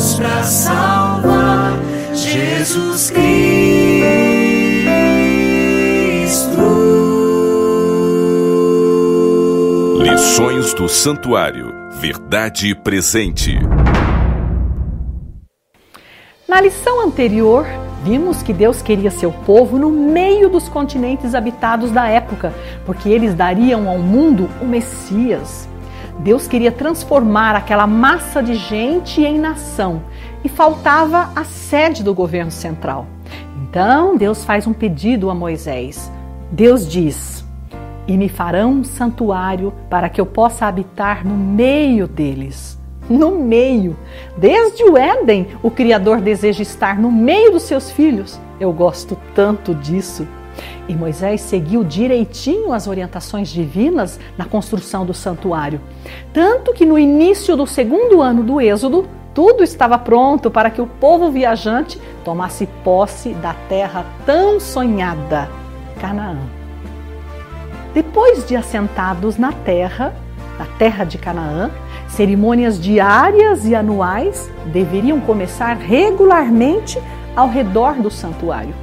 Jesus para salvar, Jesus Cristo. Lições do Santuário, verdade presente. Na lição anterior, vimos que Deus queria seu povo no meio dos continentes habitados da época, porque eles dariam ao mundo o Messias. Deus queria transformar aquela massa de gente em nação e faltava a sede do governo central. Então Deus faz um pedido a Moisés. Deus diz: "E me farão um santuário para que eu possa habitar no meio deles." No meio. Desde o Éden, o Criador deseja estar no meio dos seus filhos. Eu gosto tanto disso. E Moisés seguiu direitinho as orientações divinas na construção do santuário. Tanto que no início do segundo ano do Êxodo, tudo estava pronto para que o povo viajante tomasse posse da terra tão sonhada, Canaã. Depois de assentados na terra de Canaã, cerimônias diárias e anuais deveriam começar regularmente ao redor do santuário.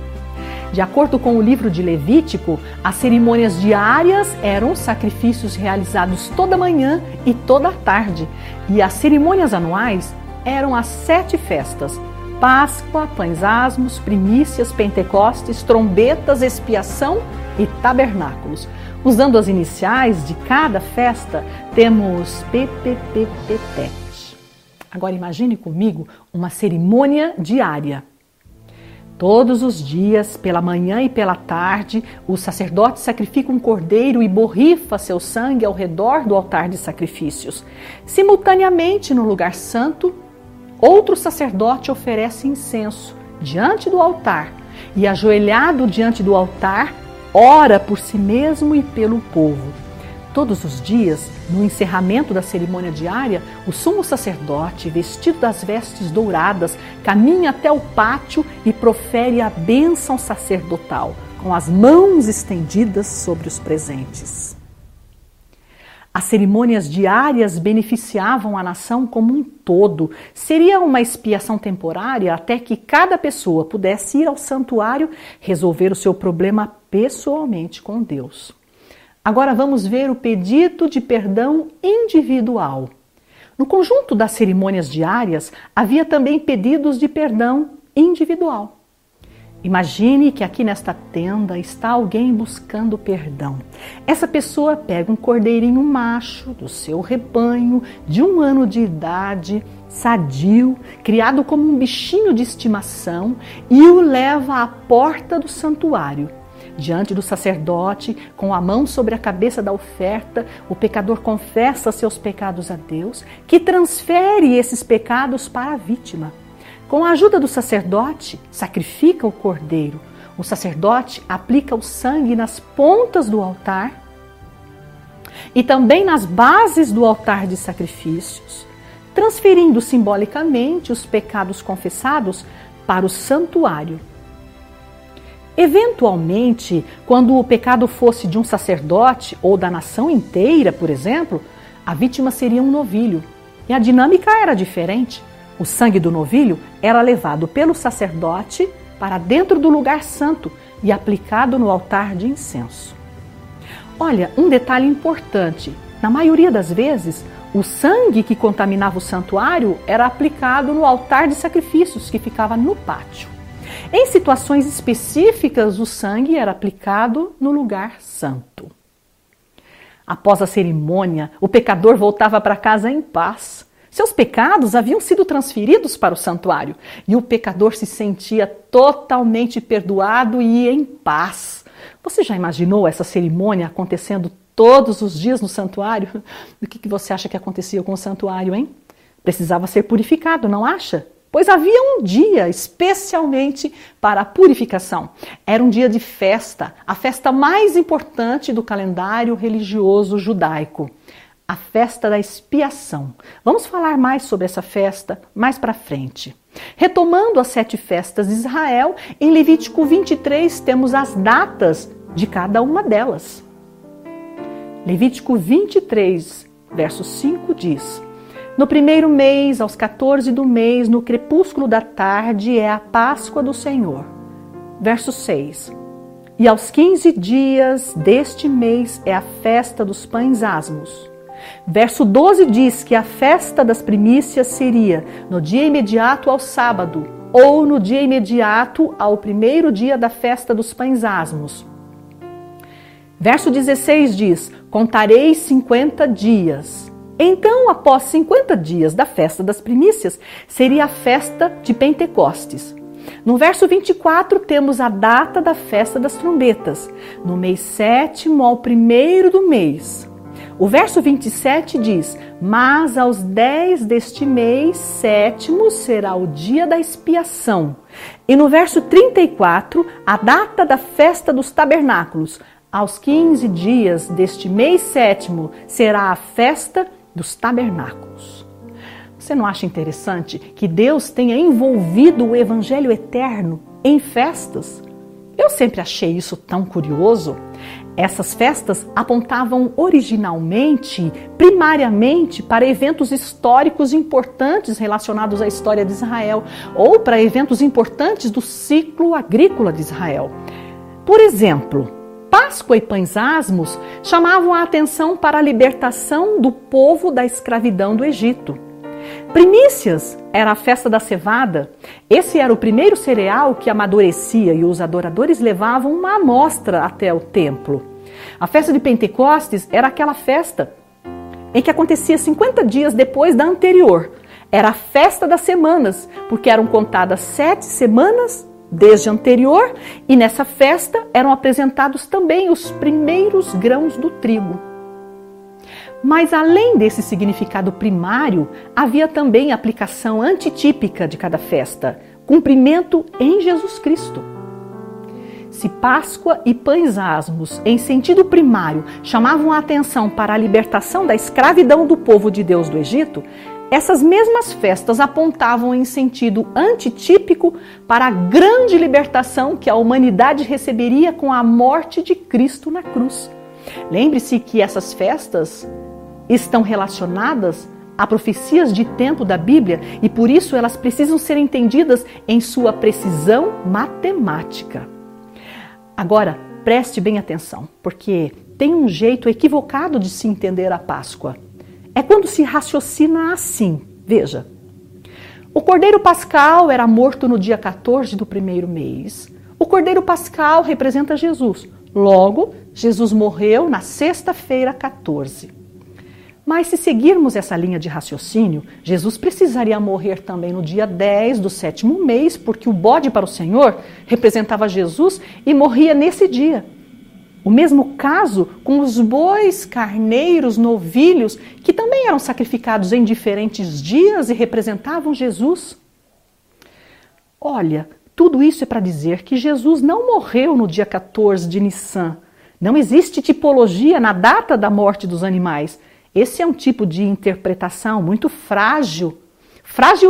De acordo com o livro de Levítico, as cerimônias diárias eram sacrifícios realizados toda manhã e toda tarde, e as cerimônias anuais eram as 7 festas: Páscoa, Pães Asmos, Primícias, Pentecostes, Trombetas, Expiação e Tabernáculos. Usando as iniciais de cada festa, temos PPPPT. Agora imagine comigo uma cerimônia diária. Todos os dias, pela manhã e pela tarde, o sacerdote sacrifica um cordeiro e borrifa seu sangue ao redor do altar de sacrifícios. Simultaneamente, no lugar santo, outro sacerdote oferece incenso diante do altar e, ajoelhado diante do altar, ora por si mesmo e pelo povo. Todos os dias, no encerramento da cerimônia diária, o sumo sacerdote, vestido das vestes douradas, caminha até o pátio e profere a bênção sacerdotal, com as mãos estendidas sobre os presentes. As cerimônias diárias beneficiavam a nação como um todo. Seria uma expiação temporária até que cada pessoa pudesse ir ao santuário resolver o seu problema pessoalmente com Deus. Agora vamos ver o pedido de perdão individual. No conjunto das cerimônias diárias, havia também pedidos de perdão individual. Imagine que aqui nesta tenda está alguém buscando perdão. Essa pessoa pega um cordeirinho macho do seu rebanho, de 1 ano de idade, sadio, criado como um bichinho de estimação, e o leva à porta do santuário. Diante do sacerdote, com a mão sobre a cabeça da oferta, o pecador confessa seus pecados a Deus, que transfere esses pecados para a vítima. Com a ajuda do sacerdote, sacrifica o cordeiro. O sacerdote aplica o sangue nas pontas do altar e também nas bases do altar de sacrifícios, transferindo simbolicamente os pecados confessados para o santuário. Eventualmente, quando o pecado fosse de um sacerdote ou da nação inteira, por exemplo, a vítima seria um novilho. E a dinâmica era diferente. O sangue do novilho era levado pelo sacerdote para dentro do lugar santo e aplicado no altar de incenso. Olha, um detalhe importante. Na maioria das vezes, o sangue que contaminava o santuário era aplicado no altar de sacrifícios que ficava no pátio. Em situações específicas, o sangue era aplicado no lugar santo. Após a cerimônia, o pecador voltava para casa em paz. Seus pecados haviam sido transferidos para o santuário e o pecador se sentia totalmente perdoado e em paz. Você já imaginou essa cerimônia acontecendo todos os dias no santuário? O que você acha que acontecia com o santuário, hein? Precisava ser purificado, não acha? Pois havia um dia especialmente para a purificação. Era um dia de festa, a festa mais importante do calendário religioso judaico. A festa da expiação. Vamos falar mais sobre essa festa mais para frente. Retomando as 7 festas de Israel, em Levítico 23 temos as datas de cada uma delas. Levítico 23, verso 5 diz: No primeiro mês, aos 14 do mês, no crepúsculo da tarde, é a Páscoa do Senhor. Verso 6. E aos 15 dias deste mês é a festa dos pães asmos. Verso 12 diz que a festa das primícias seria no dia imediato ao sábado, ou no dia imediato ao primeiro dia da festa dos pães asmos. Verso 16 diz: contareis 50 dias. Então, após 50 dias da festa das primícias, seria a festa de Pentecostes. No verso 24, temos a data da festa das trombetas, no mês 7º ao 1º do mês. O verso 27 diz: mas aos 10 deste mês 7º será o dia da expiação. E no verso 34, a data da festa dos tabernáculos. Aos 15 dias deste mês 7º será a festa dos tabernáculos. Você não acha interessante que Deus tenha envolvido o evangelho eterno em festas? Eu sempre achei isso tão curioso. Essas festas apontavam originalmente, primariamente, para eventos históricos importantes relacionados à história de Israel, ou para eventos importantes do ciclo agrícola de Israel. Por exemplo, Páscoa e pães asmos chamavam a atenção para a libertação do povo da escravidão do Egito. Primícias era a festa da cevada. Esse era o primeiro cereal que amadurecia e os adoradores levavam uma amostra até o templo. A festa de Pentecostes era aquela festa em que acontecia 50 dias depois da anterior. Era a festa das semanas, porque eram contadas 7 semanas desde a anterior, e nessa festa eram apresentados também os primeiros grãos do trigo. Mas além desse significado primário, havia também a aplicação antitípica de cada festa, cumprimento em Jesus Cristo. Se Páscoa e pães asmos, em sentido primário, chamavam a atenção para a libertação da escravidão do povo de Deus do Egito, essas mesmas festas apontavam em sentido antitípico para a grande libertação que a humanidade receberia com a morte de Cristo na cruz. Lembre-se que essas festas estão relacionadas a profecias de tempo da Bíblia e por isso elas precisam ser entendidas em sua precisão matemática. Agora, preste bem atenção, porque tem um jeito equivocado de se entender a Páscoa. É quando se raciocina assim. Veja, o Cordeiro Pascal era morto no dia 14 do primeiro mês. O Cordeiro Pascal representa Jesus. Logo, Jesus morreu na sexta-feira 14. Mas se seguirmos essa linha de raciocínio, Jesus precisaria morrer também no dia 10 do 7º mês, porque o bode para o Senhor representava Jesus e morria nesse dia. O mesmo caso com os bois, carneiros, novilhos, que também eram sacrificados em diferentes dias e representavam Jesus. Olha, tudo isso é para dizer que Jesus não morreu no dia 14 de Nissan. Não existe tipologia na data da morte dos animais. Esse é um tipo de interpretação muito frágil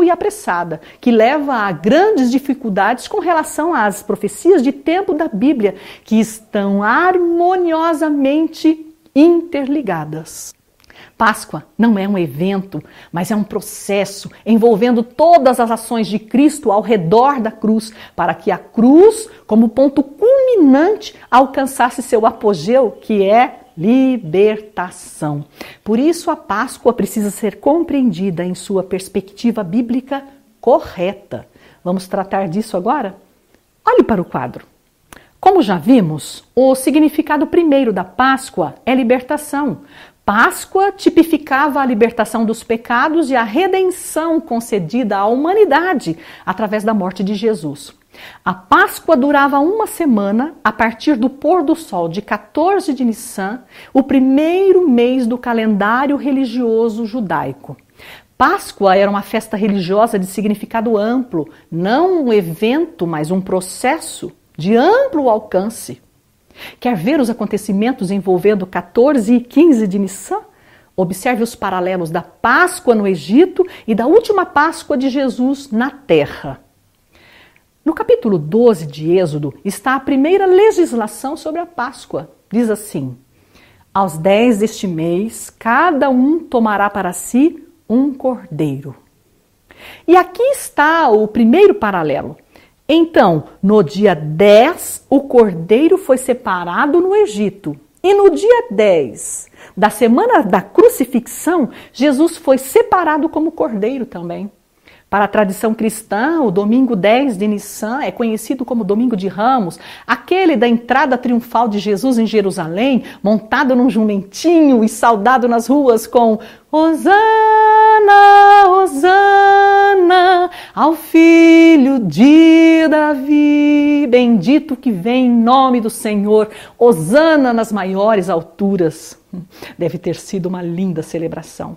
e apressada, que leva a grandes dificuldades com relação às profecias de tempo da Bíblia, que estão harmoniosamente interligadas. Páscoa não é um evento, mas é um processo envolvendo todas as ações de Cristo ao redor da cruz, para que a cruz, como ponto culminante, alcançasse seu apogeu, que é libertação. Por isso a Páscoa precisa ser compreendida em sua perspectiva bíblica correta. Vamos tratar disso agora? Olhe para o quadro. Como já vimos, o significado primeiro da Páscoa é libertação. Páscoa tipificava a libertação dos pecados e a redenção concedida à humanidade através da morte de Jesus. A Páscoa durava uma semana a partir do pôr do sol de 14 de Nissan, o primeiro mês do calendário religioso judaico. Páscoa era uma festa religiosa de significado amplo, não um evento, mas um processo de amplo alcance. Quer ver os acontecimentos envolvendo 14 e 15 de Nissan? Observe os paralelos da Páscoa no Egito e da última Páscoa de Jesus na Terra. No capítulo 12 de Êxodo está a primeira legislação sobre a Páscoa. Diz assim: aos 10 deste mês, cada um tomará para si um cordeiro. E aqui está o primeiro paralelo. Então, no dia 10, o cordeiro foi separado no Egito. E no dia 10 da semana da crucifixão, Jesus foi separado como cordeiro também. Para a tradição cristã, o domingo 10 de Nissan é conhecido como Domingo de Ramos, aquele da entrada triunfal de Jesus em Jerusalém, montado num jumentinho e saudado nas ruas com Hosana, Hosana, ao filho de Davi, bendito que vem em nome do Senhor, Hosana nas maiores alturas. Deve ter sido uma linda celebração.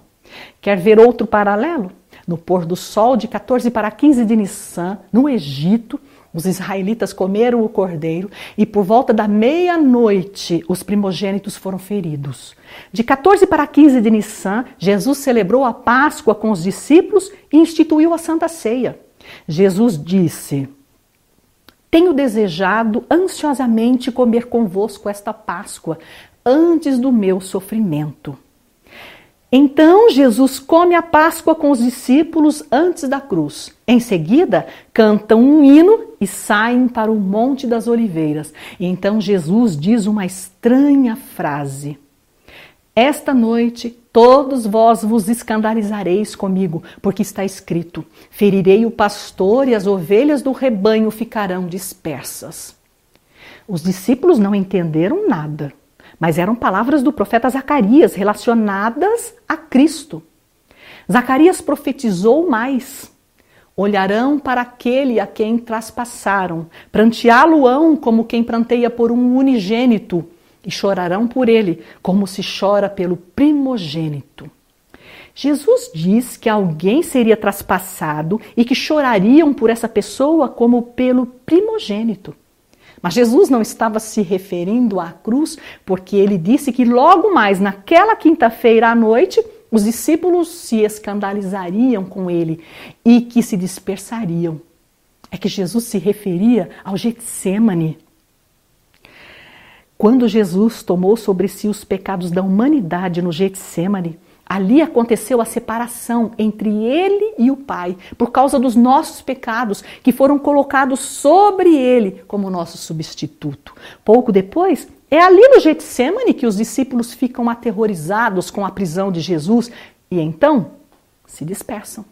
Quer ver outro paralelo? No pôr do sol de 14 para 15 de Nissan, no Egito, os israelitas comeram o cordeiro e por volta da meia-noite os primogênitos foram feridos. De 14 para 15 de Nissan, Jesus celebrou a Páscoa com os discípulos e instituiu a Santa Ceia. Jesus disse: tenho desejado ansiosamente comer convosco esta Páscoa antes do meu sofrimento. Então Jesus come a Páscoa com os discípulos antes da cruz. Em seguida, cantam um hino e saem para o Monte das Oliveiras. E então Jesus diz uma estranha frase: esta noite todos vós vos escandalizareis comigo, porque está escrito: ferirei o pastor e as ovelhas do rebanho ficarão dispersas. Os discípulos não entenderam nada. Mas eram palavras do profeta Zacarias relacionadas a Cristo. Zacarias profetizou mais. Olharão para aquele a quem traspassaram, pranteá-lo-ão como quem pranteia por um unigênito, e chorarão por ele, como se chora pelo primogênito. Jesus diz que alguém seria traspassado e que chorariam por essa pessoa como pelo primogênito. Mas Jesus não estava se referindo à cruz, porque ele disse que logo mais, naquela quinta-feira à noite, os discípulos se escandalizariam com ele e que se dispersariam. É que Jesus se referia ao Getsêmani. Quando Jesus tomou sobre si os pecados da humanidade no Getsêmani, ali aconteceu a separação entre ele e o Pai, por causa dos nossos pecados, que foram colocados sobre ele como nosso substituto. Pouco depois, é ali no Getsêmani que os discípulos ficam aterrorizados com a prisão de Jesus e então se dispersam.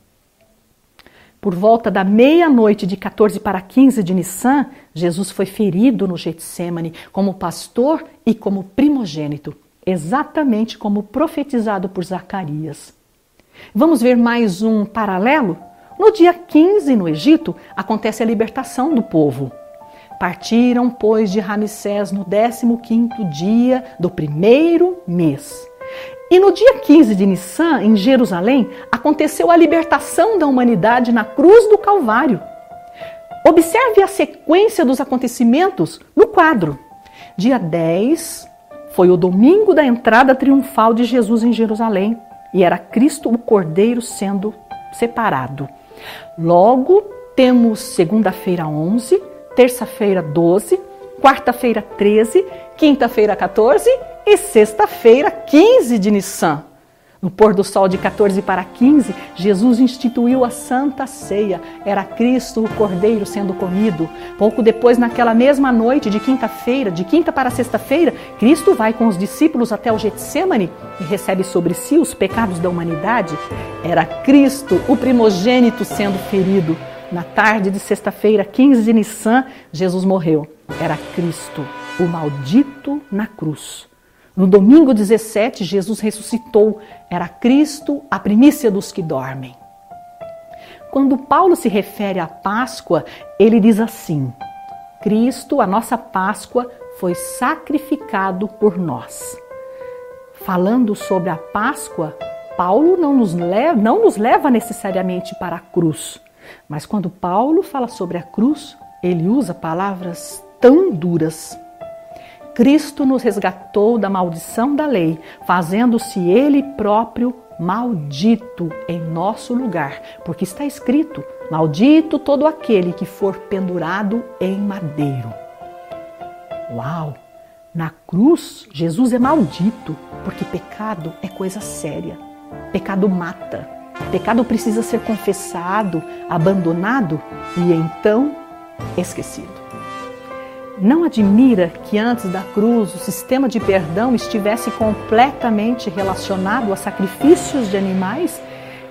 Por volta da meia-noite de 14 para 15 de Nissan, Jesus foi ferido no Getsêmani como pastor e como primogênito, exatamente como profetizado por Zacarias. Vamos ver mais um paralelo? No dia 15, no Egito, acontece a libertação do povo. Partiram, pois, de Ramsés no 15º dia do primeiro mês. E no dia 15 de Nissan, em Jerusalém, aconteceu a libertação da humanidade na cruz do Calvário. Observe a sequência dos acontecimentos no quadro. Dia 10 foi o domingo da entrada triunfal de Jesus em Jerusalém e era Cristo o Cordeiro sendo separado. Logo, temos segunda-feira 11, terça-feira 12, quarta-feira 13, quinta-feira 14 e sexta-feira 15 de Nissan. No pôr do sol de 14 para 15, Jesus instituiu a Santa Ceia. Era Cristo o Cordeiro sendo comido. Pouco depois, naquela mesma noite de quinta-feira, de quinta para sexta-feira, Cristo vai com os discípulos até o Getsêmani e recebe sobre si os pecados da humanidade. Era Cristo o primogênito sendo ferido. Na tarde de sexta-feira, 15 de Nissan, Jesus morreu. Era Cristo, o maldito na cruz. No domingo 17, Jesus ressuscitou. Era Cristo a primícia dos que dormem. Quando Paulo se refere à Páscoa, ele diz assim: Cristo, a nossa Páscoa, foi sacrificado por nós. Falando sobre a Páscoa, Paulo não nos leva necessariamente para a cruz. Mas quando Paulo fala sobre a cruz, ele usa palavras tão duras. Cristo nos resgatou da maldição da lei, fazendo-se Ele próprio maldito em nosso lugar. Porque está escrito: maldito todo aquele que for pendurado em madeiro. Uau! Na cruz, Jesus é maldito, porque pecado é coisa séria. Pecado mata. Pecado precisa ser confessado, abandonado e então esquecido. Não admira que antes da cruz o sistema de perdão estivesse completamente relacionado a sacrifícios de animais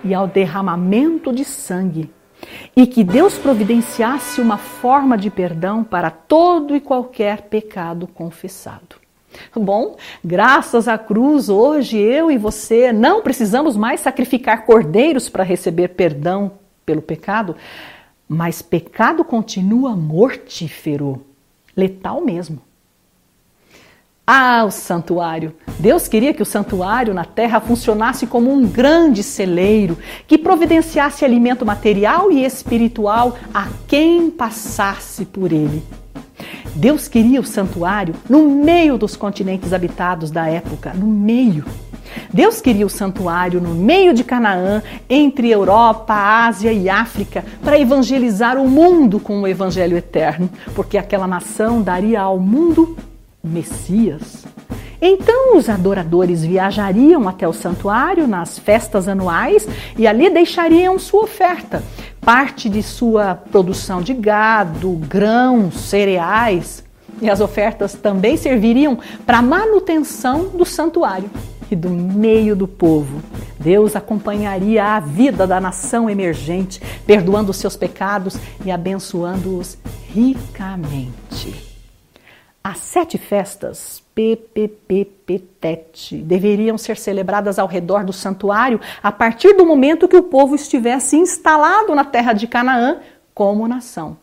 e ao derramamento de sangue, e que Deus providenciasse uma forma de perdão para todo e qualquer pecado confessado. Bom, graças à cruz, hoje eu e você não precisamos mais sacrificar cordeiros para receber perdão pelo pecado, mas pecado continua mortífero, letal mesmo. O santuário. Deus queria que o santuário na terra funcionasse como um grande celeiro, que providenciasse alimento material e espiritual a quem passasse por ele. Deus queria o santuário no meio dos continentes habitados da época, no meio. Deus queria o santuário no meio de Canaã, entre Europa, Ásia e África, para evangelizar o mundo com o evangelho eterno, porque aquela nação daria ao mundo o Messias. Então os adoradores viajariam até o santuário nas festas anuais e ali deixariam sua oferta, parte de sua produção de gado, grãos, cereais. E as ofertas também serviriam para a manutenção do santuário e do meio do povo. Deus acompanharia a vida da nação emergente, perdoando os seus pecados e abençoando-os ricamente. As 7 festas PPPPTET deveriam ser celebradas ao redor do santuário a partir do momento que o povo estivesse instalado na terra de Canaã como nação.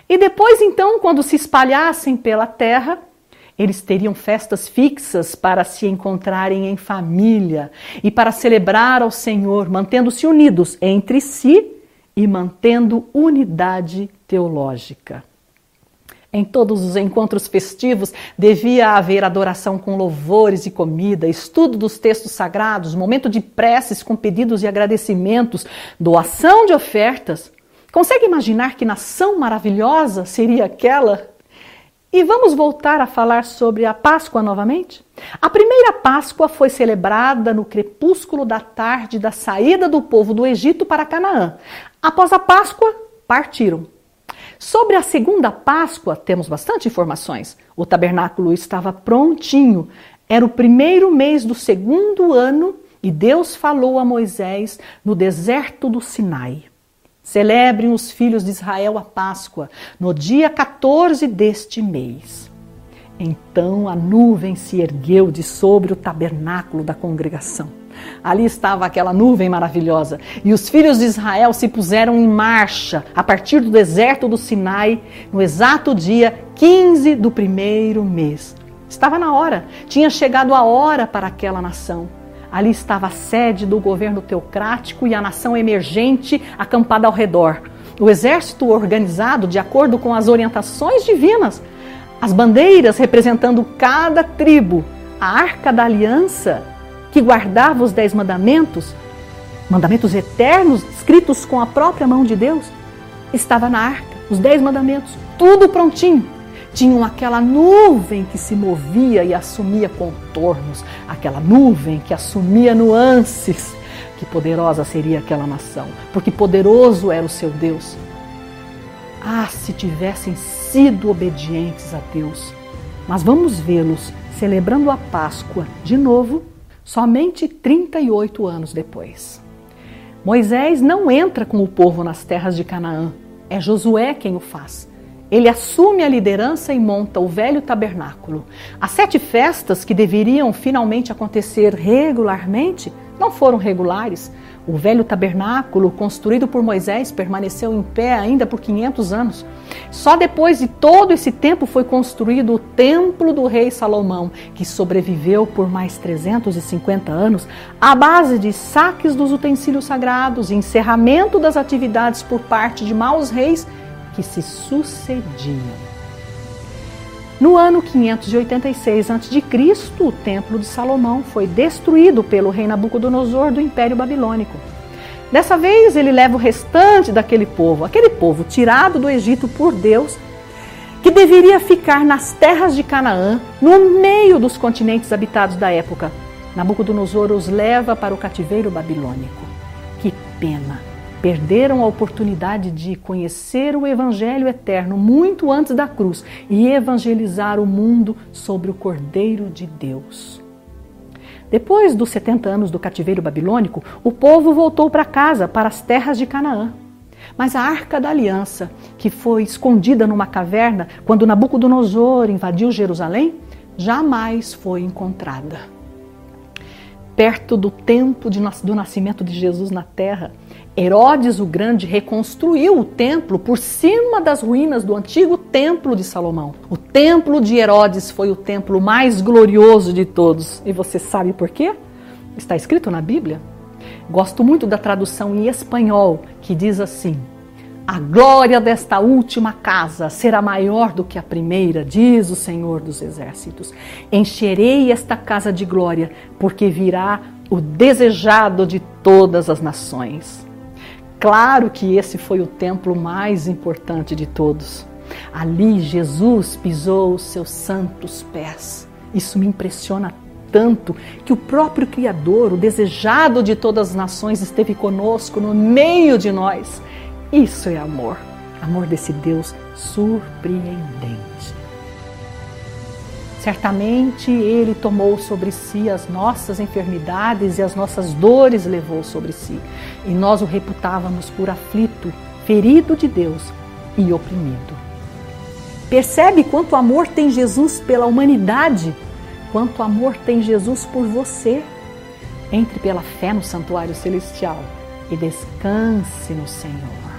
E depois, então, quando se espalhassem pela terra, eles teriam festas fixas para se encontrarem em família e para celebrar ao Senhor, mantendo-se unidos entre si e mantendo unidade teológica. Em todos os encontros festivos devia haver adoração com louvores e comida, estudo dos textos sagrados, momento de preces com pedidos e agradecimentos, doação de ofertas. Consegue imaginar que nação maravilhosa seria aquela? E vamos voltar a falar sobre a Páscoa novamente? A primeira Páscoa foi celebrada no crepúsculo da tarde da saída do povo do Egito para Canaã. Após a Páscoa, partiram. Sobre a segunda Páscoa, temos bastante informações. O tabernáculo estava prontinho. Era o primeiro mês do segundo ano e Deus falou a Moisés no deserto do Sinai. Celebrem os filhos de Israel a Páscoa no dia 14 deste mês. Então a nuvem se ergueu de sobre o tabernáculo da congregação. Ali estava aquela nuvem maravilhosa e os filhos de Israel se puseram em marcha a partir do deserto do Sinai no exato dia 15 do primeiro mês. Estava na hora, tinha chegado a hora para aquela nação. Ali estava a sede do governo teocrático e a nação emergente acampada ao redor. O exército organizado de acordo com as orientações divinas. As bandeiras representando cada tribo. A arca da aliança que guardava os 10 mandamentos, mandamentos eternos escritos com a própria mão de Deus, estava na arca, os 10 mandamentos, tudo prontinho. Tinham aquela nuvem que se movia e assumia contornos, aquela nuvem que assumia nuances. Que poderosa seria aquela nação, porque poderoso era o seu Deus. Se tivessem sido obedientes a Deus. Mas vamos vê-los celebrando a Páscoa de novo, somente 38 anos depois. Moisés não entra com o povo nas terras de Canaã, é Josué quem o faz. Ele assume a liderança e monta o velho tabernáculo. As 7 festas que deveriam finalmente acontecer regularmente não foram regulares. O velho tabernáculo, construído por Moisés, permaneceu em pé ainda por 500 anos. Só depois de todo esse tempo foi construído o templo do rei Salomão, que sobreviveu por mais 350 anos, à base de saques dos utensílios sagrados e encerramento das atividades por parte de maus reis que se sucediam. No ano 586 a.C., o Templo de Salomão foi destruído pelo rei Nabucodonosor do Império Babilônico. Dessa vez, ele leva o restante daquele povo, aquele povo tirado do Egito por Deus, que deveria ficar nas terras de Canaã, no meio dos continentes habitados da época. Nabucodonosor os leva para o cativeiro babilônico. Que pena! Perderam a oportunidade de conhecer o Evangelho eterno muito antes da cruz e evangelizar o mundo sobre o Cordeiro de Deus. Depois dos 70 anos do cativeiro babilônico, o povo voltou para casa, para as terras de Canaã. Mas a Arca da Aliança, que foi escondida numa caverna quando Nabucodonosor invadiu Jerusalém, jamais foi encontrada. Perto do tempo do nascimento de Jesus na terra, Herodes o Grande reconstruiu o templo por cima das ruínas do antigo templo de Salomão. O templo de Herodes foi o templo mais glorioso de todos. E você sabe por quê? Está escrito na Bíblia. Gosto muito da tradução em espanhol, que diz assim: a glória desta última casa será maior do que a primeira, diz o Senhor dos Exércitos. Encherei esta casa de glória, porque virá o desejado de todas as nações. Claro que esse foi o templo mais importante de todos. Ali Jesus pisou os seus santos pés. Isso me impressiona tanto que o próprio Criador, o desejado de todas as nações, esteve conosco no meio de nós. Isso é amor. Amor desse Deus surpreendente. Certamente Ele tomou sobre si as nossas enfermidades e as nossas dores levou sobre si. E nós o reputávamos por aflito, ferido de Deus e oprimido. Percebe quanto amor tem Jesus pela humanidade? Quanto amor tem Jesus por você? Entre pela fé no santuário celestial e descanse no Senhor.